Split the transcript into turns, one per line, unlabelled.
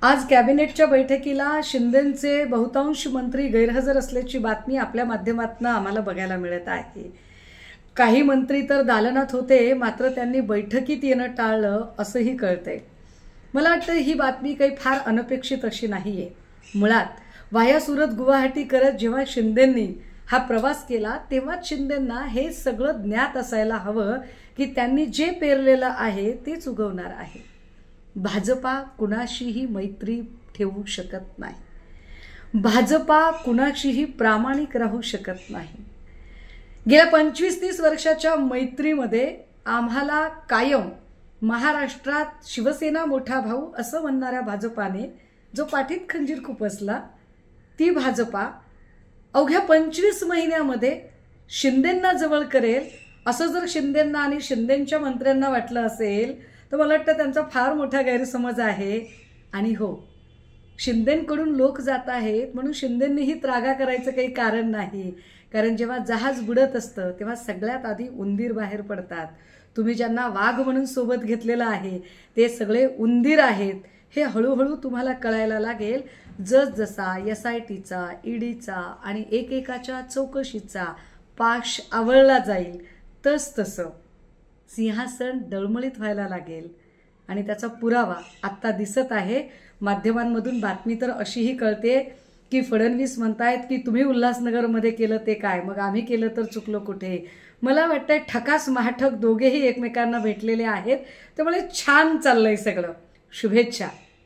आज कॅबिनेटच्या बैठकीला शिंदेंचे बहुतांश मंत्री गैरहजर असल्याची बातमी आपल्या माध्यमातून आम्हाला बघायला मिळत आहे। काही मंत्री तर दालनात होते, मात्र त्यांनी बैठकीत येणं टाळलं असंही कळतंय। मला वाटतं ही बातमी काही फार अनपेक्षित अशी नाहीये। मुळात वाया सुरत गुवाहाटी करत जेव्हा शिंदेंनी हा प्रवास केला तेव्हाच शिंदेंना हे सगळं ज्ञात असायला हवं की त्यांनी जे पेरलेलं आहे तेच उगवणार आहे। भाजपा कुणाशीही मैत्री ठेवू शकत नाही। भाजपा कुणाशीही प्रामाणिक राहू शकत नाही। गेल्या 25-30 वर्षाच्या मैत्रीमध्ये आम्हाला कायम महाराष्ट्रात शिवसेना मोठा भाऊ असं म्हणणाऱ्या भाजपाने जो पाठीत खंजीर खुपसला, ती भाजपा अवघ्या 25 महिन्यामध्ये शिंदेंना जवळ करेल असं जर शिंदेंना आणि शिंदेंच्या मंत्र्यांना वाटलं असेल तर मला वाटतं त्यांचा फार मोठा गैरसमज आहे। आणि हो, शिंदेंकडून लोक जात आहेत म्हणून शिंदेंनीही त्रागा करायचं काही कारण नाही। कारण जेव्हा जहाज बुडत असतं तेव्हा सगळ्यात आधी उंदीर बाहेर पडतात। तुम्ही ज्यांना वाघ म्हणून सोबत घेतलेलं आहे ते सगळे उंदीर आहेत हे हळूहळू तुम्हाला कळायला लागेल। जसजसा SITचा, EDचा आणि एकेकाच्या चौकशीचा पाश आवळला जाईल तसतसं सिंहासन डळमळीत व्हायला लागेल। आणि त्याचा पुरावा आत्ता दिसत आहे। माध्यमांमधून बातमी तर अशीही कळते की फडणवीस म्हणतायत की तुम्ही उल्हासनगरमध्ये केलं ते काय, मग आम्ही केलं तर चुकलो कुठे। मला वाटतंय ठकास महाठक दोघेही एकमेकांना भेटलेले आहेत, त्यामुळे छान चाललंय सगळं। शुभेच्छा।